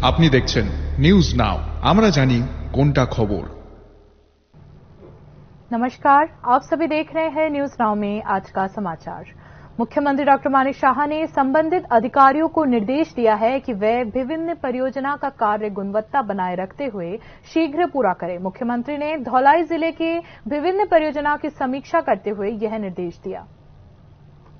আপনি দেখছেন news now, আমরা জানি কোনটা খবর। नमस्कार, आप सभी देख रहे हैं न्यूज नाउ में आज का समाचार। मुख्यमंत्री डॉक्टर मानिक शाह ने संबंधित अधिकारियों को निर्देश दिया है कि वे विभिन्न परियोजना का कार्य गुणवत्ता बनाए रखते हुए शीघ्र पूरा करें। मुख्यमंत्री ने धौलाई जिले के विभिन्न परियोजना की समीक्षा करते हुए यह निर्देश दिया।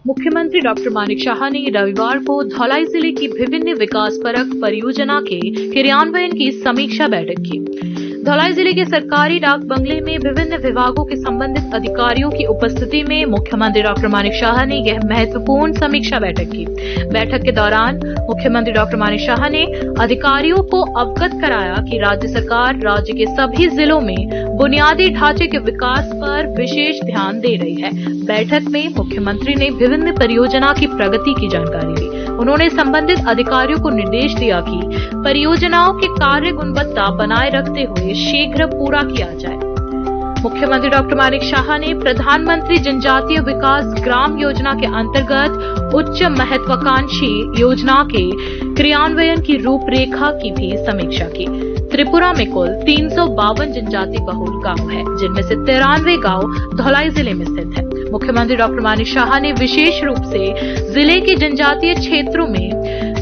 मुख्यमंत्री डॉक्टर मानिक शाह ने रविवार को धौलाई जिले की विभिन्न विकासपरक परियोजना के क्रियान्वयन की समीक्षा बैठक की। धौलाई जिले के सरकारी डाक बंगले में विभिन्न विभागों के संबंधित अधिकारियों की उपस्थिति में मुख्यमंत्री डॉक्टर मानिक शाह ने यह महत्वपूर्ण समीक्षा बैठक की। बैठक के दौरान मुख्यमंत्री डॉक्टर मानिक शाह ने अधिकारियों को अवगत कराया कि राज्य सरकार राज्य के सभी जिलों में बुनियादी ढांचे के विकास पर विशेष ध्यान दे रही है। बैठक में मुख्यमंत्री ने विभिन्न परियोजना की प्रगति की जानकारी ली। उन्होंने संबंधित अधिकारियों को निर्देश दिया कि परियोजनाओं के कार्य गुणवत्ता बनाए रखते हुए शीघ्र पूरा किया जाए। मुख्यमंत्री डॉक्टर मानिक शाह ने प्रधानमंत्री जनजातीय विकास ग्राम योजना के अंतर्गत उच्च महत्वाकांक्षी योजना के क्रियान्वयन की रूपरेखा की भी समीक्षा की। त्रिपुरा में कुल 352 जनजाति बहुल गांव है, जिनमें से 93 गांव धौलाई जिले में स्थित है। मुख्यमंत्री डॉक्टर मानिक शाह ने विशेष रूप से जिले के जनजातीय क्षेत्रों में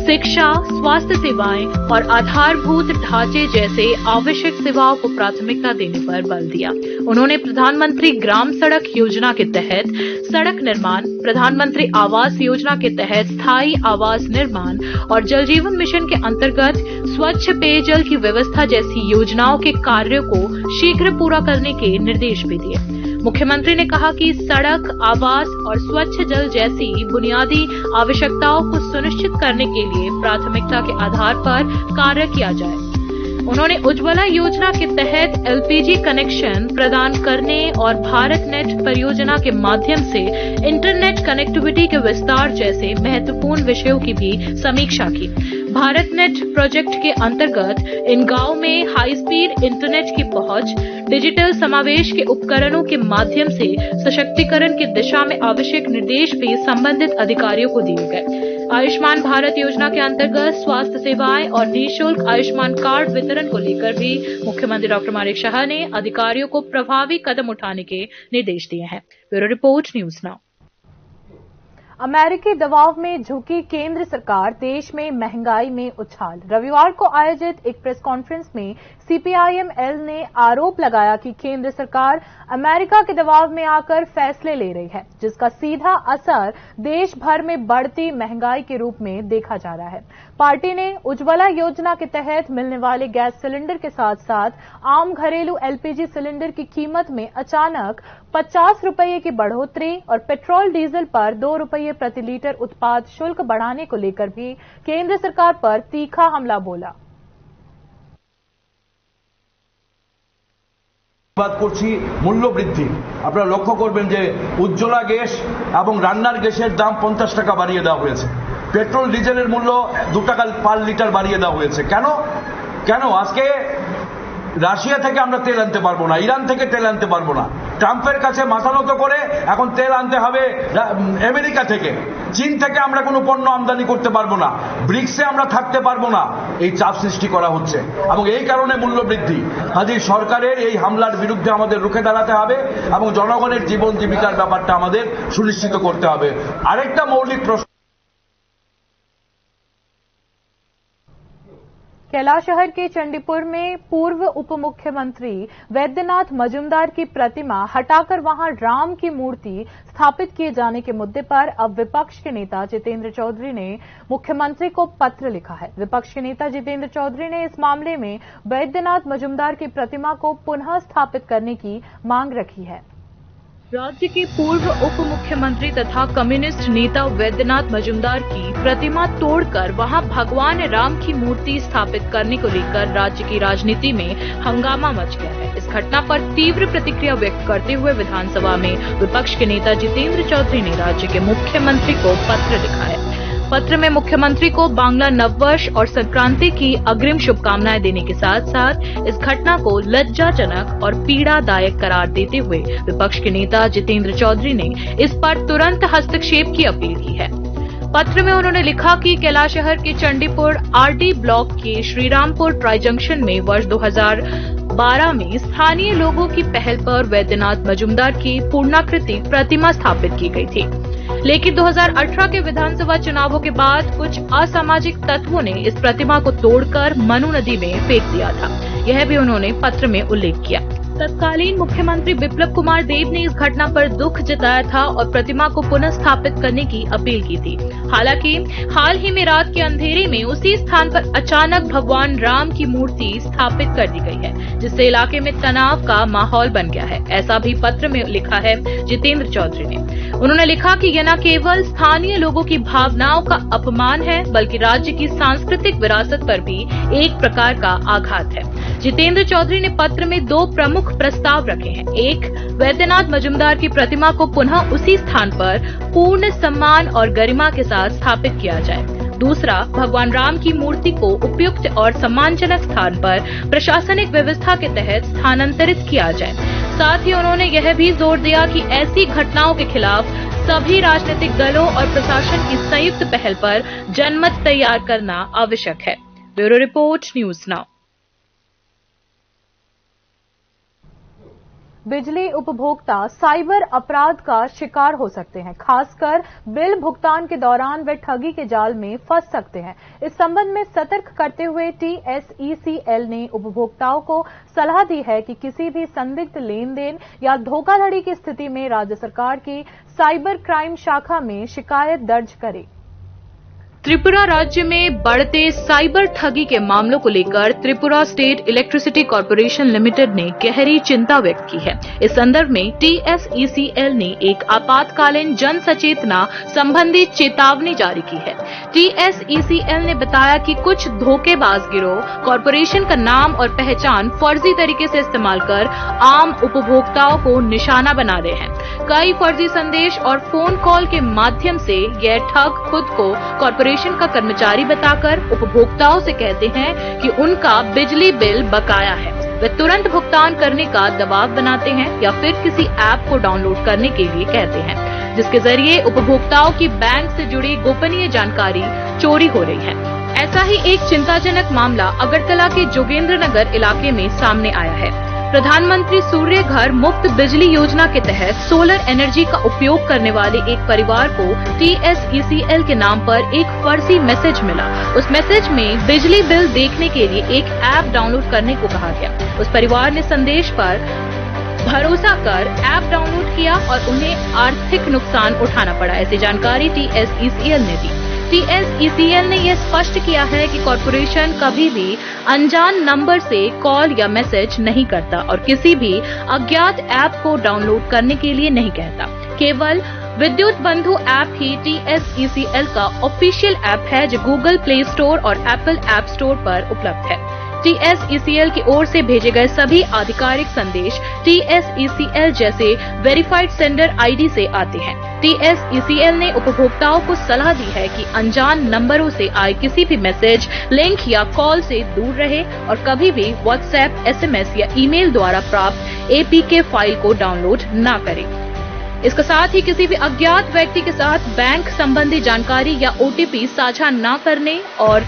शिक्षा, स्वास्थ्य सेवाएं और आधारभूत ढांचे जैसे आवश्यक सेवाओं को प्राथमिकता देने पर बल दिया। उन्होंने प्रधानमंत्री ग्राम सड़क योजना के तहत सड़क निर्माण, प्रधानमंत्री आवास योजना के तहत स्थायी आवास निर्माण और जल जीवन मिशन के अंतर्गत स्वच्छ पेयजल की व्यवस्था जैसी योजनाओं के कार्यों को शीघ्र पूरा करने के निर्देश भी दिए। मुख्यमंत्री ने कहा कि सड़क, आवास और स्वच्छ जल जैसी बुनियादी आवश्यकताओं को सुनिश्चित करने के लिए प्राथमिकता के आधार पर कार्य किया जाए। उन्होंने उज्ज्वला योजना के तहत एलपीजी कनेक्शन प्रदान करने और भारत नेट परियोजना के माध्यम से इंटरनेट कनेक्टिविटी के विस्तार जैसे महत्वपूर्ण विषयों की भी समीक्षा की। भारत नेट प्रोजेक्ट के अंतर्गत इन गांव में हाई स्पीड इंटरनेट की पहुंच, डिजिटल समावेश के उपकरणों के माध्यम से सशक्तिकरण की दिशा में आवश्यक निर्देश भी संबंधित अधिकारियों को दिए गए। आयुष्मान भारत योजना के अंतर्गत स्वास्थ्य सेवाएं और निःशुल्क आयुष्मान कार्ड वितरण को लेकर भी मुख्यमंत्री डॉक्टर मानिक शाह ने अधिकारियों को प्रभावी कदम उठाने के निर्देश दिए हैं। Bureau report, news now. अमेरिकी दबाव में झुकी केंद्र सरकार, देश में महंगाई में उछाल। रविवार को आयोजित एक प्रेस कॉन्फ्रेंस में सीपीआईएम-एल ने आरोप लगाया कि केंद्र सरकार अमेरिका के दबाव में आकर फैसले ले रही है, जिसका सीधा असर देश भर में बढ़ती महंगाई के रूप में देखा जा रहा है। पार्टी ने उज्ज्वला योजना के तहत मिलने वाले गैस सिलेंडर के साथ साथ आम घरेलू एलपीजी सिलेंडर की कीमत में अचानक 50 रुपये की बढ़ोतरी और पेट्रोल डीजल पर 2 रुपये प्रति लीटर उत्पाद शुल्क बढ़ाने को लेकर भी केंद्र सरकार पर तीखा हमला बोला। বাদ করছি মূল্য বৃদ্ধি। আপনারা লক্ষ্য করবেন যে উজ্জ্বলা গ্যাস এবং রান্নার গ্যাসের দাম 50 টাকা বাড়িয়ে দেওয়া হয়েছে। পেট্রোল ডিজেলের মূল্য 2 টাকা পার লিটার বাড়িয়ে দেওয়া হয়েছে। কেন আজকে রাশিয়া থেকে আমরা তেল আনতে পারবো না, ইরান থেকে তেল আনতে পারবো না। ট্রাম্পের কাছে মাথা নত করে এখন তেল আনতে হবে আমেরিকা থেকে। চীন থেকে আমরা কোনো পণ্য আমদানি করতে পারবো না। ব্রিক্সে আমরা থাকতে পারবো না। এই চাপ সৃষ্টি করা হচ্ছে এবং এই কারণে মূল্য বৃদ্ধি। কাজেই সরকারের এই হামলার বিরুদ্ধে আমাদের রুখে দাঁড়াতে হবে এবং জনগণের জীবন জীবিকার ব্যাপারটা আমাদের সুনিশ্চিত করতে হবে। আরেকটা মৌলিক প্রশ্ন, कैलाश शहर के चंडीपुर में पूर्व उप मुख्यमंत्री वैद्यनाथ मजूमदार की प्रतिमा हटाकर वहां राम की मूर्ति स्थापित किए जाने के मुद्दे पर अब विपक्ष के नेता जितेंद्र चौधरी ने मुख्यमंत्री को पत्र लिखा है। विपक्ष के नेता जितेंद्र चौधरी ने इस मामले में वैद्यनाथ मजूमदार की प्रतिमा को पुनः स्थापित करने की मांग रखी है। राज्य के पूर्व उप मुख्यमंत्री तथा कम्युनिस्ट नेता वैद्यनाथ मजूमदार की प्रतिमा तोड़कर वहां भगवान राम की मूर्ति स्थापित करने को लेकर राज्य की राजनीति में हंगामा मच गया है। इस घटना पर तीव्र प्रतिक्रिया व्यक्त करते हुए विधानसभा में विपक्ष के नेता जितेंद्र चौधरी ने राज्य के मुख्यमंत्री को पत्र लिखा है। पत्र में मुख्यमंत्री को बांग्ला नववर्ष और संक्रांति की अग्रिम शुभकामनाएं देने के साथ साथ इस घटना को लज्जाजनक और पीड़ादायक करार देते हुए विपक्ष के नेता जितेंद्र चौधरी ने इस पर तुरंत हस्तक्षेप की अपील की है। पत्र में उन्होंने लिखा कि कैलाशहर के चंडीपुर आरडी ब्लॉक के श्रीरामपुर ट्राई जंक्शन में वर्ष 2012 में स्थानीय लोगों की पहल पर वैद्यनाथ मजूमदार की पूर्णाकृति प्रतिमा स्थापित की गई थी, लेकिन 2018 के विधानसभा चुनावों के बाद कुछ असामाजिक तत्वों ने इस प्रतिमा को तोड़कर मनु नदी में फेंक दिया था। यह भी उन्होंने पत्र में उल्लेख किया। तत्कालीन मुख्यमंत्री बिप्लब कुमार देव ने इस घटना पर दुख जताया था और प्रतिमा को पुनः स्थापित करने की अपील की थी। हालांकि हाल ही में रात के अंधेरे में उसी स्थान पर अचानक भगवान राम की मूर्ति स्थापित कर दी गई है, जिससे इलाके में तनाव का माहौल बन गया है। ऐसा भी पत्र में लिखा है जितेंद्र चौधरी ने। उन्होंने लिखा कि यह न केवल स्थानीय लोगों की भावनाओं का अपमान है, बल्कि राज्य की सांस्कृतिक विरासत पर भी एक प्रकार का आघात है। जितेंद्र चौधरी ने पत्र में 2 प्रमुख प्रस्ताव रखे हैं। एक, वैद्यनाथ मजूमदार की प्रतिमा को पुनः उसी स्थान पर पूर्ण सम्मान और गरिमा के साथ स्थापित किया जाए। दूसरा, भगवान राम की मूर्ति को उपयुक्त और सम्मानजनक स्थान पर प्रशासनिक व्यवस्था के तहत स्थानांतरित किया जाए। साथ ही उन्होंने यह भी जोर दिया कि ऐसी घटनाओं के खिलाफ सभी राजनीतिक दलों और प्रशासन की संयुक्त पहल पर जनमत तैयार करना आवश्यक है। Bureau report, news now. बिजली उपभोक्ता साइबर अपराध का शिकार हो सकते हैं। खासकर बिल भुगतान के दौरान वे ठगी के जाल में फंस सकते हैं। इस संबंध में सतर्क करते हुए TSECL ने उपभोक्ताओं को सलाह दी है कि किसी भी संदिग्ध लेन देन या धोखाधड़ी की स्थिति में राज्य सरकार की साइबर क्राइम शाखा में शिकायत दर्ज करें। त्रिपुरा राज्य में बढ़ते साइबर ठगी के मामलों को लेकर Tripura state electricity corporation limited ने गहरी चिंता व्यक्त की है। इस संदर्भ में TSECL ने एक आपातकालीन जन सचेतना संबंधी चेतावनी जारी की है। TSECL ने बताया कि कुछ धोखेबाज गिरोह कॉर्पोरेशन का नाम और पहचान फर्जी तरीके से इस्तेमाल कर आम उपभोक्ताओं को निशाना बना रहे हैं। कई फर्जी संदेश और फोन कॉल के माध्यम से यह ठग खुद को कॉर्पोरेशन का कर्मचारी बताकर उपभोक्ताओं से कहते हैं कि उनका बिजली बिल बकाया है। वे तुरंत भुगतान करने का दबाव बनाते हैं या फिर किसी ऐप को डाउनलोड करने के लिए कहते हैं, जिसके जरिए उपभोक्ताओं की बैंक से जुड़ी गोपनीय जानकारी चोरी हो रही है। ऐसा ही एक चिंताजनक मामला अगरतला के जोगेंद्र नगर इलाके में सामने आया है। प्रधानमंत्री सूर्य घर मुफ्त बिजली योजना के तहत सोलर एनर्जी का उपयोग करने वाले एक परिवार को TSECL के नाम पर एक फर्जी मैसेज मिला। उस मैसेज में बिजली बिल देखने के लिए एक ऐप डाउनलोड करने को कहा गया। उस परिवार ने संदेश पर भरोसा कर ऐप डाउनलोड किया और उन्हें आर्थिक नुकसान उठाना पड़ा। ऐसी जानकारी TSECL ने दी। TSECL ने यह स्पष्ट किया है कि कॉर्पोरेशन कभी भी अनजान नंबर से कॉल या मैसेज नहीं करता और किसी भी अज्ञात ऐप को डाउनलोड करने के लिए नहीं कहता। केवल विद्युत बंधु ऐप ही TSECL का ऑफिशियल ऐप है जो गूगल प्ले स्टोर और एप्पल ऐप स्टोर पर उपलब्ध है। TSECL की ओर से भेजे गए सभी आधिकारिक संदेश TSECL जैसे वेरीफाइड सेंडर ID से आते हैं। TSECL ने उपभोक्ताओं को सलाह दी है कि अनजान नंबरों से आए किसी भी मैसेज, लिंक या कॉल से दूर रहे और कभी भी WhatsApp, SMS या ईमेल द्वारा प्राप्त APK फाइल को डाउनलोड न करें। इसके साथ ही किसी भी अज्ञात व्यक्ति के साथ बैंक संबंधी जानकारी या OTP साझा न करने और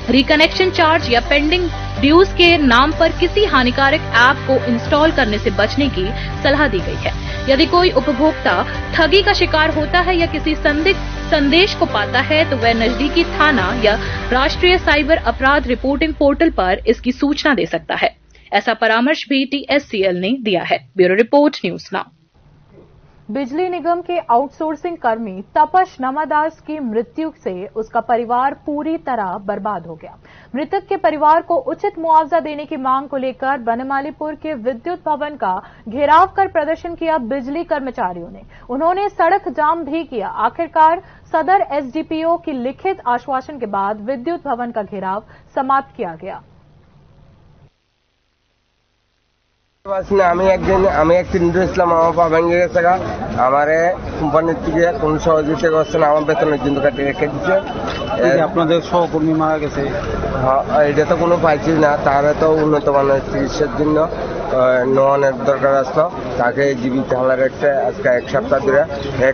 रिकनेक्शन चार्ज या पेंडिंग ड्यूज के नाम पर किसी हानिकारक ऐप को इंस्टॉल करने से बचने की सलाह दी गई है। यदि कोई उपभोक्ता ठगी का शिकार होता है या किसी संदिग्ध संदेश को पाता है तो वह नजदीकी थाना या राष्ट्रीय साइबर अपराध रिपोर्टिंग पोर्टल पर इसकी सूचना दे सकता है। ऐसा परामर्श भी TSECL ने दिया है। Bureau report, news now. बिजली निगम के आउटसोर्सिंग कर्मी तपस नमादास की मृत्यु से उसका परिवार पूरी तरह बर्बाद हो गया। मृतक के परिवार को उचित मुआवजा देने की मांग को लेकर बनमालीपुर के विद्युत भवन का घेराव कर प्रदर्शन किया बिजली कर्मचारियों ने। उन्होंने सड़क जाम भी किया। आखिरकार सदर SDPO की लिखित आश्वासन के बाद विद्युत भवन का घेराव समाप्त किया गया। আমি একদিন ইসলাম আমার পা ভেঙে গেছে গা, আমারে কোম্পানির থেকে কোন সহযোগিতা করছে না, আমার বেতনের জন্য কাটিয়ে রেখে দিচ্ছে। আপনাদের সহকর্মী মারা গেছে, এটা তো কোনো পাইছি না, তাহলে তো উন্নত মানের চিকিৎসার জন্য নেওয়ানোর দরকার আসলো। তাকে জীবিত হালা রাখছে আজকে 1 সপ্তাহ ধরে।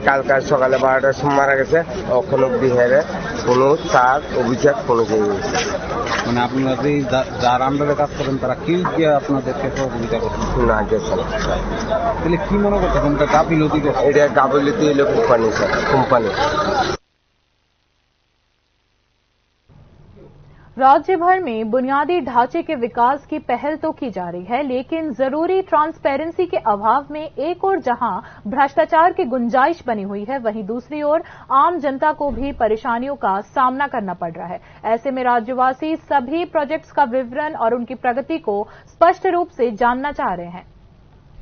কালকার সকালে 12টার সময় মারা গেছে। এখন অব্দি হেরে কোনো চার অভিযোগ কোনো কিছু নেই। মানে আপনারা যে যার আন্ডারে কাজ করেন তারা কেউ গিয়ে আপনাদেরকে সহযোগিতা করছেন না গেছে তাহলে কি মনে করতে কোনটা গাফিলতি করছে? এটা গাফিলতি হইলো কোম্পানি স্যার, কোম্পানি। राज्य भर में बुनियादी ढांचे के विकास की पहल तो की जा रही है, लेकिन जरूरी ट्रांसपेरेंसी के अभाव में एक और जहां भ्रष्टाचार की गुंजाइश बनी हुई है, वहीं दूसरी ओर आम जनता को भी परेशानियों का सामना करना पड़ रहा है। ऐसे में राज्यवासी सभी प्रोजेक्ट्स का विवरण और उनकी प्रगति को स्पष्ट रूप से जानना चाह रहे हैं।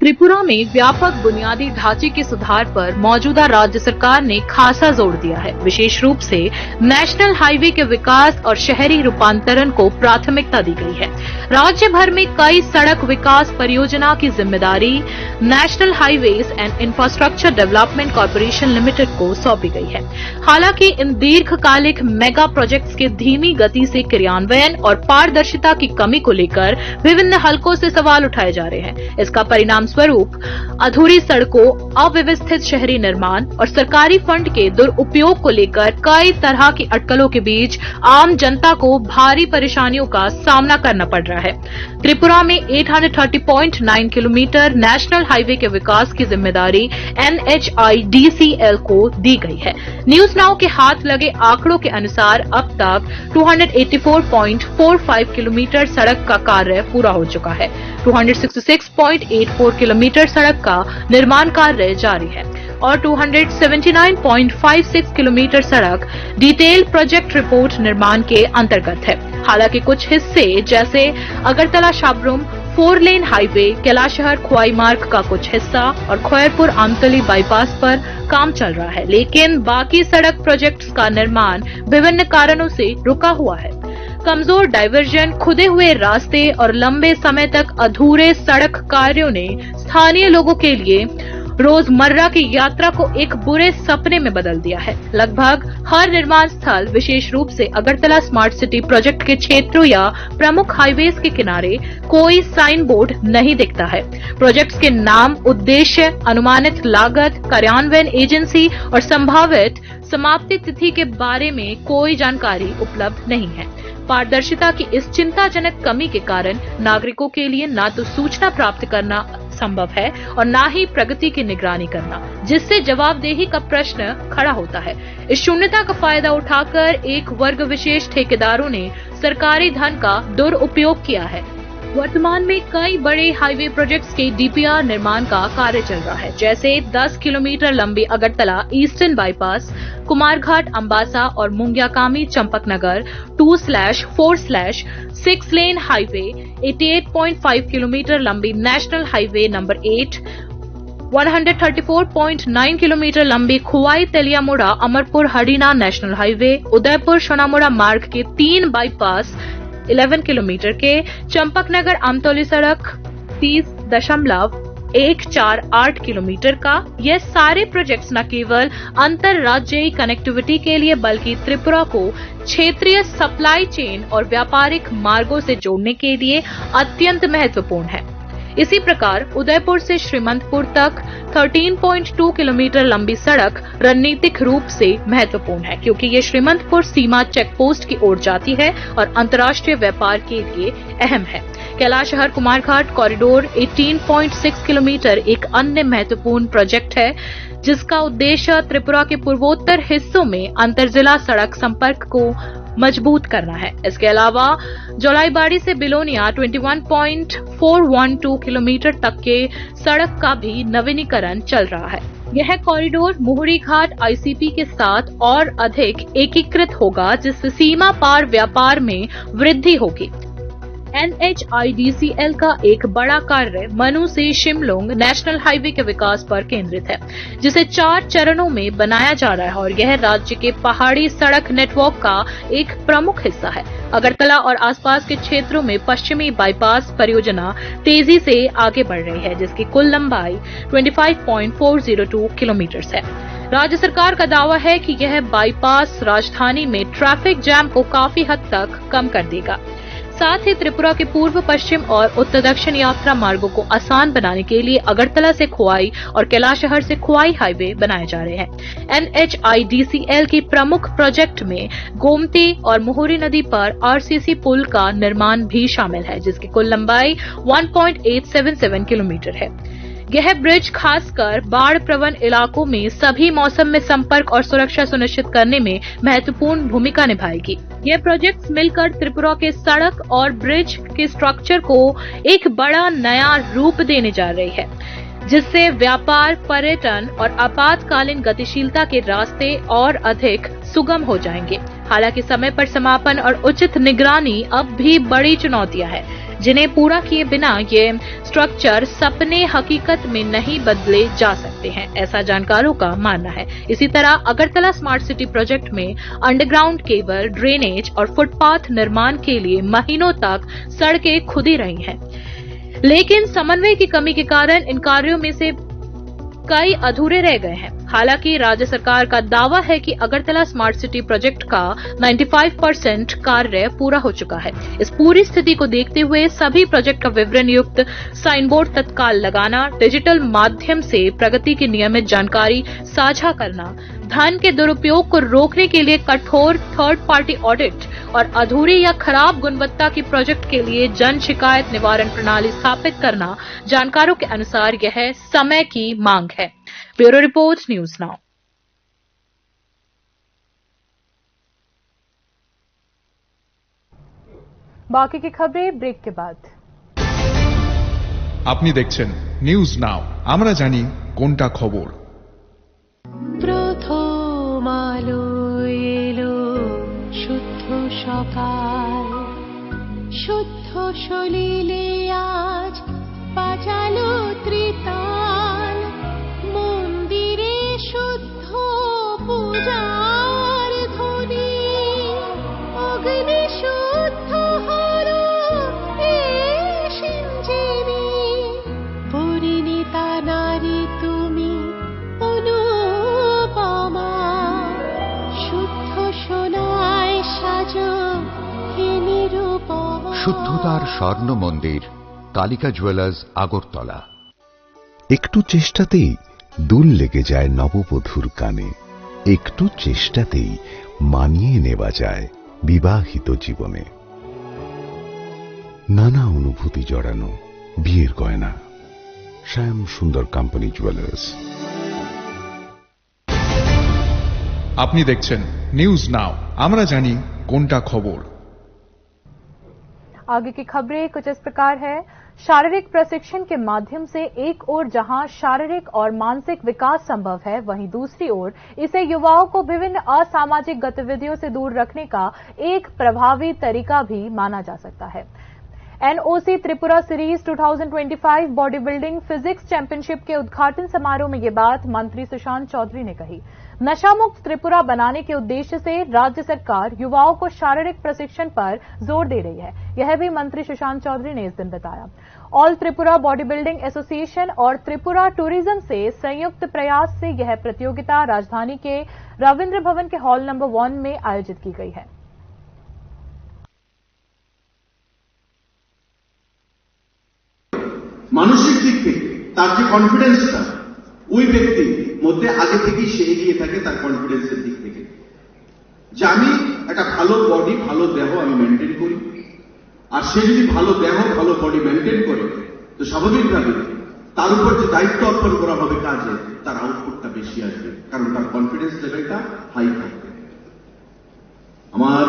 त्रिपुरा में व्यापक बुनियादी ढांचे के सुधार पर मौजूदा राज्य सरकार ने खासा जोर दिया है। विशेष रूप से नेशनल हाईवे के विकास और शहरी रूपांतरण को प्राथमिकता दी गई है। राज्य भर में कई सड़क विकास परियोजना की जिम्मेदारी national highways and infrastructure development corporation limited को सौंपी गई है। हालांकि इन दीर्घकालिक मेगा प्रोजेक्ट्स के धीमी गति से क्रियान्वयन और पारदर्शिता की कमी को लेकर विभिन्न हलकों से सवाल उठाए जा रहे हैं। इसका परिणाम स्वरूप अधूरी सड़कों, अव्यवस्थित शहरी निर्माण और सरकारी फंड के दुरुपयोग को लेकर कई तरह की अटकलों के बीच आम जनता को भारी परेशानियों का सामना करना पड़ रहा है। त्रिपुरा में 830.9 किलोमीटर नेशनल हाईवे के विकास की जिम्मेदारी NHIDCL को दी गई है। न्यूज नाउ के हाथ लगे आंकड़ों के अनुसार अब तक 284.45 किलोमीटर सड़क का कार्य पूरा हो चुका है। 266.84 किलोमीटर सड़क का निर्माण कार्य जारी है और 279.56 किलोमीटर सड़क डिटेल प्रोजेक्ट रिपोर्ट निर्माण के अंतर्गत है। हालांकि कुछ हिस्से जैसे अगरतला शाबरूम 4 लेन हाईवे, कैलाशहर खुआई मार्ग का कुछ हिस्सा और खैरपुर आमतली बाईपास पर काम चल रहा है, लेकिन बाकी सड़क प्रोजेक्ट्स का निर्माण विभिन्न कारणों से रुका हुआ है। कमजोर डाइवर्जन, खुदे हुए रास्ते और लंबे समय तक अधूरे सड़क कार्यों ने स्थानीय लोगों के लिए रोजमर्रा की यात्रा को एक बुरे सपने में बदल दिया है। लगभग हर निर्माण स्थल, विशेष रूप से अगरतला स्मार्ट सिटी प्रोजेक्ट के क्षेत्रों या प्रमुख हाईवेज के किनारे कोई साइन बोर्ड नहीं दिखता है। प्रोजेक्ट्स के नाम, उद्देश्य, अनुमानित लागत, कार्यान्वयन एजेंसी और संभावित समाप्ति तिथि के बारे में कोई जानकारी उपलब्ध नहीं है। पारदर्शिता की इस चिंताजनक कमी के कारण नागरिकों के लिए न तो सूचना प्राप्त करना संभव है और न ही प्रगति की निगरानी करना, जिससे जवाबदेही का प्रश्न खड़ा होता है। इस शून्यता का फायदा उठाकर एक वर्ग विशेष ठेकेदारों ने सरकारी धन का दुरुपयोग किया है। वर्तमान में कई बड़े हाईवे प्रोजेक्ट्स के DPR निर्माण का कार्य चल रहा है, जैसे 10 किलोमीटर लंबी अगरतला ईस्टर्न बाईपास, कुमारघाट अंबासा और मुंग्याकामी चंपकनगर 2/4/6 लेन हाईवे, 88.5 किलोमीटर लंबी नेशनल हाईवे नंबर 8, 134.9 किलोमीटर लंबी खुआई तेलियामुड़ा अमरपुर हरियाणा नेशनल हाईवे, उदयपुर सोनामुड़ा मार्ग के 3 बाईपास 11 किलोमीटर के, चंपकनगर आमतौली सड़क 30.148 किलोमीटर का। ये सारे प्रोजेक्ट्स न केवल अंतरराज्यीय कनेक्टिविटी के लिए बल्कि त्रिपुरा को क्षेत्रीय सप्लाई चेन और व्यापारिक मार्गों से जोड़ने के लिए अत्यंत महत्वपूर्ण है। इसी प्रकार उदयपुर से श्रीमंतपुर तक 13.2 किलोमीटर लंबी सड़क रणनीतिक रूप से महत्वपूर्ण है, क्योंकि ये श्रीमंतपुर सीमा चेक पोस्ट की ओर जाती है और अंतर्राष्ट्रीय व्यापार के लिए अहम है। कैलाशहर कुमारघाट कॉरिडोर 18.6 किलोमीटर एक अन्य महत्वपूर्ण प्रोजेक्ट है, जिसका उद्देश्य त्रिपुरा के पूर्वोत्तर हिस्सों में अंतरजिला सड़क संपर्क को मजबूत करना है। इसके अलावा जोलाईबाड़ी से बिलोनिया 21.412 किलोमीटर तक के सड़क का भी नवीनीकरण चल रहा है। यह कॉरिडोर मुहुरी घाट ICP के साथ और अधिक एकीकृत होगा, जिससे सीमा पार व्यापार में वृद्धि होगी। NHIDCL का एक बड़ा कार्य मनु से शिमलोंग नेशनल हाईवे के विकास पर केंद्रित है, जिसे 4 चरणों में बनाया जा रहा है और यह राज्य के पहाड़ी सड़क नेटवर्क का एक प्रमुख हिस्सा है। अगरतला और आसपास के क्षेत्रों में पश्चिमी बाईपास परियोजना तेजी से आगे बढ़ रही है, जिसकी कुल लंबाई 25.402 किलोमीटर है। राज्य सरकार का दावा है कि यह बाईपास राजधानी में ट्रैफिक जैम को काफी हद तक कम कर देगा। साथ ही त्रिपुरा के पूर्व पश्चिम और उत्तर दक्षिण यात्रा मार्गों को आसान बनाने के लिए अगरतला से खोवाई और कैलाशहर से खोवाई हाईवे बनाए जा रहे हैं। NHIDCL के प्रमुख प्रोजेक्ट में गोमती और मोहरी नदी पर RCC पुल का निर्माण भी शामिल है, जिसकी कुल लंबाई 1.877 किलोमीटर है। यह ब्रिज खासकर बाढ़ प्रवण इलाकों में सभी मौसम में संपर्क और सुरक्षा सुनिश्चित करने में महत्वपूर्ण भूमिका निभाएगी। यह प्रोजेक्ट्स मिलकर त्रिपुरा के सड़क और ब्रिज के स्ट्रक्चर को एक बड़ा नया रूप देने जा रही है, जिससे व्यापार, पर्यटन और आपातकालीन गतिशीलता के रास्ते और अधिक सुगम हो जाएंगे। हालांकि समय पर समापन और उचित निगरानी अब भी बड़ी चुनौतियां हैं, जिन्हें पूरा किए बिना ये स्ट्रक्चर सपने हकीकत में नहीं बदले जा सकते हैं, ऐसा जानकारों का मानना है। इसी तरह अगरतला स्मार्ट सिटी प्रोजेक्ट में अंडरग्राउंड केबल, ड्रेनेज और फुटपाथ निर्माण के लिए महीनों तक सड़कें खुदी रही हैं, लेकिन समन्वय की कमी के कारण इन कार्यों में से कई अधूरे रह गए हैं। हालांकि राज्य सरकार का दावा है कि अगरतला स्मार्ट सिटी प्रोजेक्ट का 95% कार्य पूरा हो चुका है। इस पूरी स्थिति को देखते हुए सभी प्रोजेक्ट का विवरण युक्त साइन बोर्ड तत्काल लगाना, डिजिटल माध्यम से प्रगति की नियमित जानकारी साझा करना, धन के दुरुपयोग को रोकने के लिए कठोर थर्ड पार्टी ऑडिट और अधूरी या खराब गुणवत्ता की प्रोजेक्ट के लिए जन शिकायत निवारण प्रणाली स्थापित करना, जानकारों के अनुसार यह समय की मांग है। Bureau report, news now. बाकी की खबरें ब्रेक के बाद। আপনি দেখছেন নিউজ নাও, আমরা জানি কোনটা খবর। প্রথম আলো এলো শুদ্ধ সকাল, শুদ্ধ সলিলে আজ বাজালো ত্রিতাল, মন্দিরে শুদ্ধ পূজার ধ্বনি, অগ্নি শুদ্ধ হর এ সিঞ্জীবী, পরিণীতা নারী তুমি অনুপমা, শুদ্ধ সোনায় সাজো হে নিরুপমা। শুদ্ধতার স্বর্ণ মন্দির, কালিকা জুয়েলার্স, আগরতলা। একটু চেষ্টাতেই দুল লেগে যায় নববধূর কানে, একটু চেষ্টাতেই মানিয়ে নেওয়া যায় বিবাহিত জীবনে। নানা অনুভূতি জড়ানো বিয়ের গয়না, শ্যাম সুন্দর কোম্পানি জুয়েলার্স। আপনি দেখছেন নিউজ নাও, আমরা জানি কোনটা খবর। आगे की खबरें कुछ इस प्रकार है। शारीरिक प्रशिक्षण के माध्यम से एक ओर जहां शारीरिक और मानसिक विकास संभव है, वहीं दूसरी ओर इसे युवाओं को विभिन्न असामाजिक गतिविधियों से दूर रखने का एक प्रभावी तरीका भी माना जा सकता है। NOC Tripura series 2025 body building physics championship के उद्घाटन समारोह में ये बात मंत्री सुशांत चौधरी ने कही। नशा मुक्त त्रिपुरा बनाने के उद्देश्य से राज्य सरकार युवाओं को शारीरिक प्रशिक्षण पर जोर दे रही है, यह भी मंत्री सुशांत चौधरी ने इस दिन बताया। All Tripura body building association और त्रिपुरा टूरिज्म से संयुक्त प्रयास से यह प्रतियोगिता राजधानी के रविंद्र भवन के हॉल नंबर 1 में आयोजित की गई है। মানসিক দিক থেকে তার যে কনফিডেন্সটা ওই ব্যক্তির মধ্যে আগে থেকেই সে এগিয়ে থাকে তার কনফিডেন্সের দিক থেকে, যে আমি একটা ভালো বডি, ভালো দেহ আমি মেনটেন করি। আর সে যদি ভালো দেহ, ভালো বডি মেনটেন করে, তো স্বাভাবিকভাবে তার উপর যে দায়িত্ব অর্পণ করা হবে কাজে, তার আউটপুটটা বেশি আসবে, কারণ তার কনফিডেন্স লেভেলটা হাই থাকবে। আমার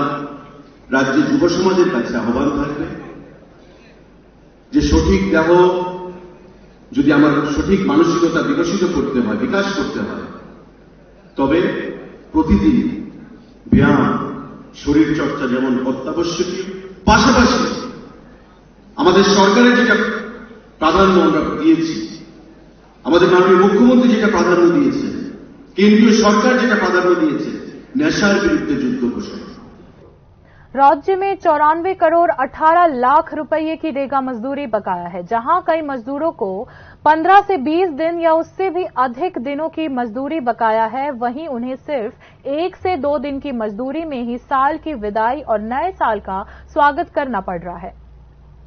রাজ্যের যুব সমাজের কাছে আহ্বান থাকবে যে সঠিক দেহ যদি আমার সঠিক মানসিকতা বিকশিত করতে হয়, বিকাশ করতে হয়, তবে প্রতিদিন ব্যায়াম, শরীর চর্চা যেমন অত্যাবশ্যকীয়, পাশাপাশি আমাদের সরকারের যেটা প্রাধান্য আমরা দিয়েছি, আমাদের মাননীয় মুখ্যমন্ত্রী যেটা প্রাধান্য দিয়েছে, কেন্দ্রীয় সরকার যেটা প্রাধান্য দিয়েছে, নেশার বিরুদ্ধে যুদ্ধ ঘোষণা। राज्य में 94 करोड़ 18 लाख रुपए की रेगा मजदूरी बकाया है। जहां कई मजदूरों को 15 से 20 दिन या उससे भी अधिक दिनों की मजदूरी बकाया है, वहीं उन्हें सिर्फ 1 से 2 दिन की मजदूरी में ही साल की विदाई और नए साल का स्वागत करना पड़ रहा है।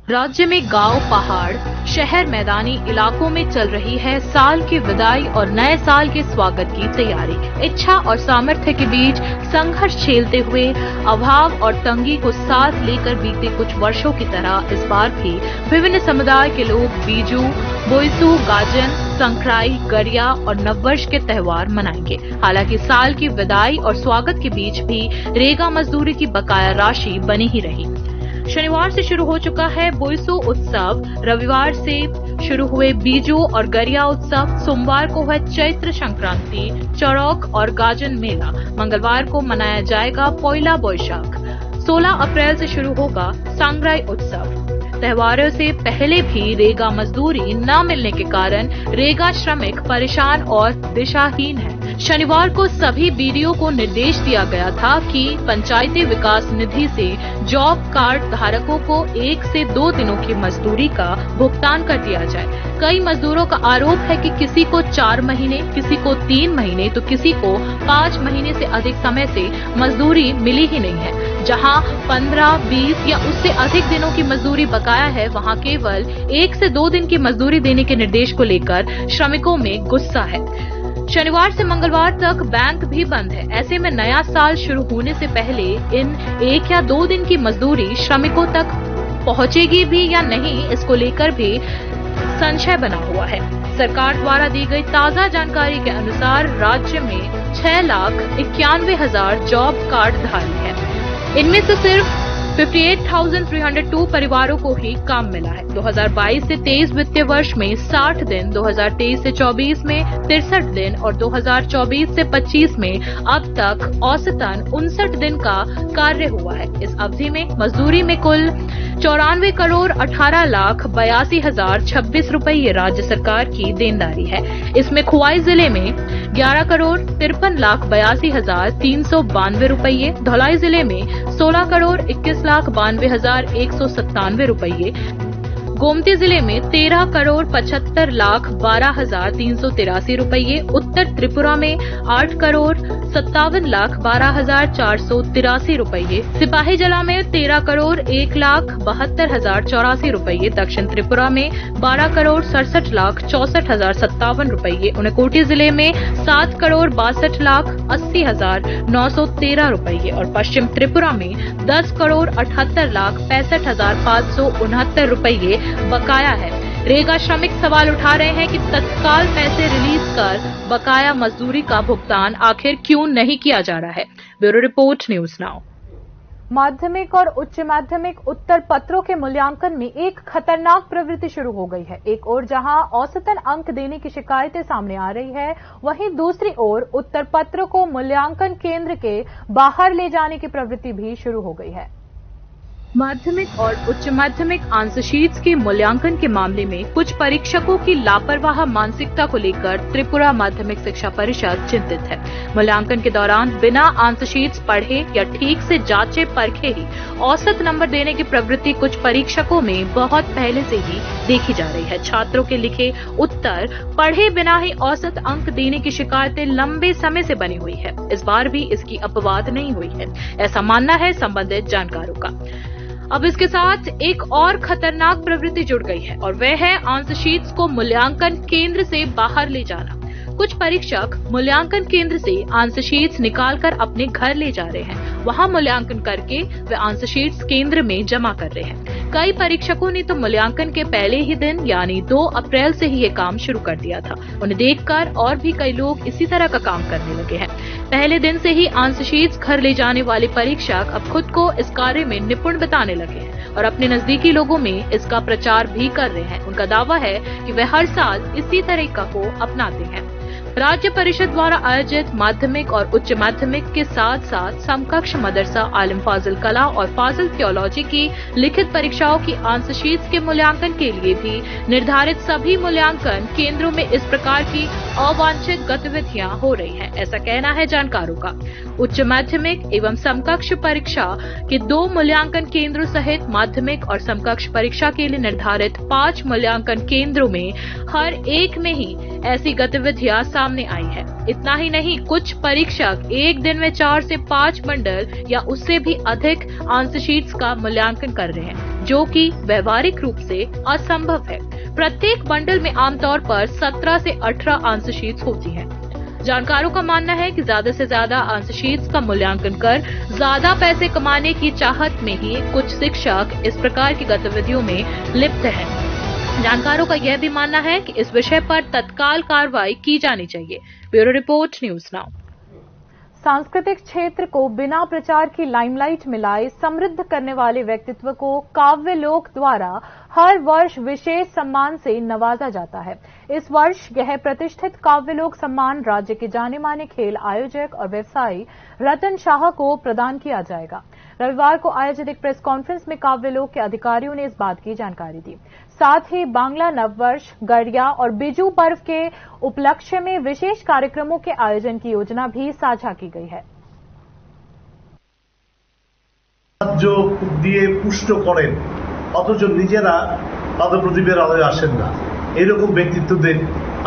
राज्य में गांव, पहाड़, शहर, मैदानी इलाकों में चल रही है साल की विदाई और नए साल के स्वागत की तैयारी। इच्छा और सामर्थ्य के बीच संघर्ष झेलते हुए अभाव और तंगी को साथ लेकर बीते कुछ वर्षों की तरह इस बार भी विभिन्न समुदाय के लोग बीजू, बोईसू, गाजन, संक्राई, गरिया और नववर्ष के त्योहार मनाएंगे। हालांकि साल की विदाई और स्वागत के बीच भी रेगा मजदूरी की बकाया राशि बनी ही रही। शनिवार से शुरू हो चुका है बोईसू उत्सव, रविवार से शुरू हुए बीजू और गरिया उत्सव, सोमवार को है चैत्र संक्रांति, चौड़क और गाजन मेला, मंगलवार को मनाया जाएगा पोइला बोईशाख, 16 अप्रैल से शुरू होगा सांग्राई उत्सव। त्योहारों से पहले भी रेगा मजदूरी न मिलने के कारण रेगा श्रमिक परेशान और दिशाहीन है। शनिवार को सभी बीडीओ को निर्देश दिया गया था कि पंचायती विकास निधि से जॉब कार्ड धारकों को 1 से 2 दिनों की मजदूरी का भुगतान कर दिया जाए। कई मजदूरों का आरोप है कि किसी को 4 महीने, किसी को 3 महीने तो किसी को 5 महीने से अधिक समय से मजदूरी मिली ही नहीं है। जहां 15, 20 या उससे अधिक दिनों की मजदूरी बकाया है, वहां केवल 1 से 2 दिन की मजदूरी देने के निर्देश को लेकर श्रमिकों में गुस्सा है। शनिवार से मंगलवार तक बैंक भी बंद है। ऐसे में नया साल शुरू होने से पहले इन 1 या 2 दिन की मजदूरी श्रमिकों तक पहुंचेगी भी या नहीं, इसको लेकर भी संशय बना हुआ है। सरकार द्वारा दी गई ताजा जानकारी के अनुसार राज्य में 6,91,000 जॉब कार्ड धारी है। इनमें से सिर्फ 58,302 परिवारों को ही काम मिला है। 2022 से 23 वित्तीय वर्ष में 60 दिन, 2023 से 24 में 63 दिन और 2024 से 25 में अब तक औसतन 59 दिन का कार्य हुआ है। इस अवधि में मजदूरी में कुल 94 करोड़ 18 लाख 82,026 रुपये राज्य सरकार की देनदारी है। इसमें खुवाई जिले में 11 करोड़ 53 लाख 82,392 रुपये, धौलाई जिले में 16 करोड़ 21,92,197 रुपये, गोमती जिले में 13 करोड़ 75 लाख 12,383 रुपये, उत्तर त्रिपुरा में 8 करोड़ 57 लाख 12,483 रुपये, सिपाही जला में 13 करोड़ 1,72,084 रुपये, दक्षिण त्रिपुरा में 12 करोड़ 67 लाख 64,057 रुपये, उनकोटी जिले में 7 करोड़ 62 लाख 80,913 रुपये और पश्चिम त्रिपुरा में 10 करोड़ 78 लाख 65,569 रुपये बकाया है। रेगा श्रमिक सवाल उठा रहे हैं कि तत्काल पैसे रिलीज कर बकाया मजदूरी का भुगतान आखिर क्यों नहीं किया जा रहा है। Bureau report, news now. माध्यमिक और उच्च माध्यमिक उत्तर पत्रों के मूल्यांकन में एक खतरनाक प्रवृत्ति शुरू हो गई है। एक ओर जहां औसतन अंक देने की शिकायतें सामने आ रही है, वहीं दूसरी ओर उत्तर पत्रों को मूल्यांकन केंद्र के बाहर ले जाने की प्रवृत्ति भी शुरू हो गई है। माध्यमिक और उच्च माध्यमिक आंसर शीट्स के मूल्यांकन के मामले में कुछ परीक्षकों की लापरवाह मानसिकता को लेकर त्रिपुरा माध्यमिक शिक्षा परिषद चिंतित है। मूल्यांकन के दौरान बिना आंसर शीट्स पढ़े या ठीक से जांचे परखे ही औसत नंबर देने की प्रवृत्ति कुछ परीक्षकों में बहुत पहले से ही देखी जा रही है। छात्रों के लिखे उत्तर पढ़े बिना ही औसत अंक देने की शिकायतें लंबे समय से बनी हुई है। इस बार भी इसकी अपवाद नहीं हुई है, ऐसा मानना है संबंधित जानकारों का। अब इसके साथ एक और खतरनाक प्रवृत्ति जुड़ गई है और वह है आंसर शीट्स को मूल्यांकन केंद्र से बाहर ले जाना। कुछ परीक्षक मूल्यांकन केंद्र से आंसर शीट्स निकालकर अपने घर ले जा रहे हैं। वहां मूल्यांकन करके वे आंसर शीट्स केंद्र में जमा कर रहे हैं। कई परीक्षकों ने तो मूल्यांकन के पहले ही दिन यानी 2 अप्रैल से ही ये काम शुरू कर दिया था। उन्हें देखकर और भी कई लोग इसी तरह का काम करने लगे हैं। पहले दिन से ही आंसर शीट्स घर ले जाने वाले परीक्षक अब खुद को इस कार्य में निपुण बताने लगे हैं और अपने नजदीकी लोगों में इसका प्रचार भी कर रहे हैं। उनका दावा है कि वे हर साल इसी तरीका को अपनाते हैं। राज्य परिषद द्वारा आयोजित माध्यमिक और उच्च माध्यमिक के साथ साथ समकक्ष मदरसा आलिम फाजिल कला और फाजिल थियोलॉजी की लिखित परीक्षाओं की आंसर शीट्स के मूल्यांकन के लिए भी निर्धारित सभी मूल्यांकन केंद्रों में इस प्रकार की अवांछित गतिविधियां हो रही हैं, ऐसा कहना है जानकारों का। उच्च माध्यमिक एवं समकक्ष परीक्षा के 2 मूल्यांकन केंद्रों सहित माध्यमिक और समकक्ष परीक्षा के लिए निर्धारित 5 मूल्यांकन केंद्रों में हर एक में ही ऐसी गतिविधियां सामने आई है। इतना ही नहीं, कुछ परीक्षक एक दिन में 4 से 5 बंडल या उससे भी अधिक आंसर शीट्स का मूल्यांकन कर रहे हैं, जो कि व्यवहारिक रूप से असंभव है। प्रत्येक बंडल में आमतौर पर 17 से 18 आंसर शीट्स होती हैं। जानकारों का मानना है कि ज्यादा से ज्यादा आंसर शीट्स का मूल्यांकन कर ज्यादा पैसे कमाने की चाहत में ही कुछ शिक्षक इस प्रकार की गतिविधियों में लिप्त हैं। जानकारों का यह भी मानना है कि इस विषय पर तत्काल कार्रवाई की जानी चाहिए। Bureau report, news now. सांस्कृतिक क्षेत्र को बिना प्रचार की लाइमलाइट में लाए समृद्ध करने वाले व्यक्तित्व को काव्य लोक द्वारा हर वर्ष विशेष सम्मान से नवाजा जाता है। इस वर्ष यह प्रतिष्ठित काव्यलोक सम्मान राज्य के जाने माने खेल आयोजक और व्यवसायी रतन शाह को प्रदान किया जाएगा। रविवार को आयोजित एक प्रेस कॉन्फ्रेंस में काव्यलोक के अधिकारियों ने इस बात की जानकारी दी। साथ ही बांग्ला नववर्ष, गड़िया और बिजू पर्व के उपलक्ष्य में विशेष कार्यक्रमों के आयोजन की योजना भी साझा की गई है। जो दिए पुष्ट करें অথচ নিজেরা পদপ্রদীপের আলোয় আসেন না, এরকম ব্যক্তিত্বদের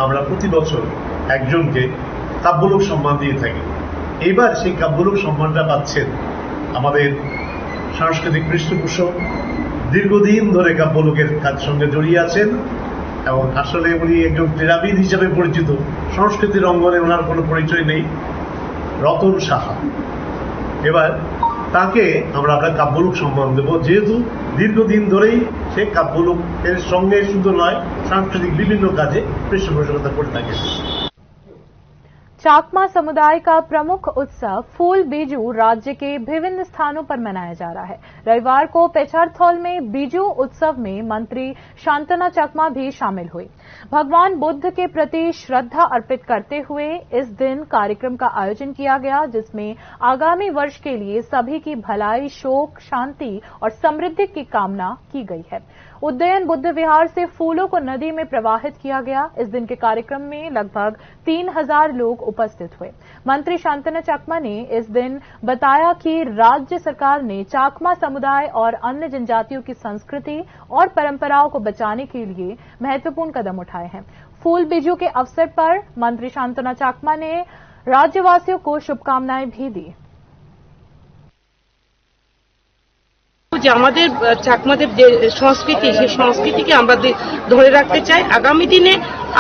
আমরা প্রতি বছর একজনকে কাব্যলোক সম্মান দিয়ে থাকি। এবার সেই কাব্যলোক সম্মানটা পাচ্ছেন আমাদের সাংস্কৃতিক পৃষ্ঠপোষক, দীর্ঘদিন ধরে কাব্যলোকের কাজের সঙ্গে জড়িয়ে আছেন এবং আসলে উনি একজন ক্রীড়াবিদ হিসেবে পরিচিত, সংস্কৃতির অঙ্গনে ওনার কোনো পরিচয় নেই, রতন সাহা। এবার তাকে আমরা কাব্যলোক সম্মান দেব, যেহেতু দীর্ঘদিন ধরেই সে কাব্যলোকের সঙ্গে শুধু নয় সাংস্কৃতিক বিভিন্ন কাজে পৃষ্ঠপোষকতা করে থাকে। चाकमा समुदाय का प्रमुख उत्सव फूल बीजू राज्य के विभिन्न स्थानों पर मनाया जा रहा है। रविवार को पेचरथौल में बीजू उत्सव में मंत्री शांतना चकमा भी शामिल हुई। भगवान बुद्ध के प्रति श्रद्धा अर्पित करते हुए इस दिन कार्यक्रम का आयोजन किया गया, जिसमें आगामी वर्ष के लिए सभी की भलाई, शोक, शांति और समृद्धि की कामना की गई है। उद्दयन बुद्ध विहार से फूलों को नदी में प्रवाहित किया गया। इस दिन के कार्यक्रम में लगभग 3000 लोग उपस्थित हुए। मंत्री शांतना चकमा ने इस दिन बताया कि राज्य सरकार ने चाकमा समुदाय और अन्य जनजातियों की संस्कृति और परंपराओं को बचाने के लिए महत्वपूर्ण कदम उठाए हैं। फूल बीजू के अवसर पर मंत्री शांतना चकमा ने राज्यवासियों को शुभकामनाएं भी दी। যে আমাদের চাকমাদের যে সংস্কৃতি, সেই সংস্কৃতিকে আমরা ধরে রাখতে চাই। আগামী দিনে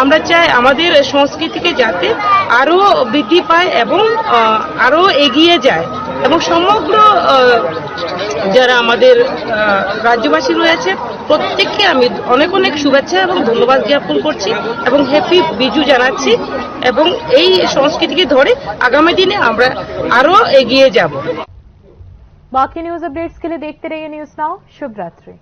আমরা চাই আমাদের সংস্কৃতিকে যাতে আরো বৃদ্ধি পায় এবং আরো এগিয়ে যায়, এবং সমগ্র যারা আমাদের রাজ্যবাসী রয়েছে প্রত্যেককে আমি অনেক অনেক শুভেচ্ছা এবং ধন্যবাদ জ্ঞাপন করছি এবং হ্যাপি বিজু জানাচ্ছি, এবং এই সংস্কৃতিকে ধরে আগামী দিনে আমরা আরো এগিয়ে যাব। बाकी न्यूज अपडेट्स के लिए देखते रहिए न्यूज नाउ। शुभ रात्रि।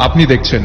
আপনি দেখছেন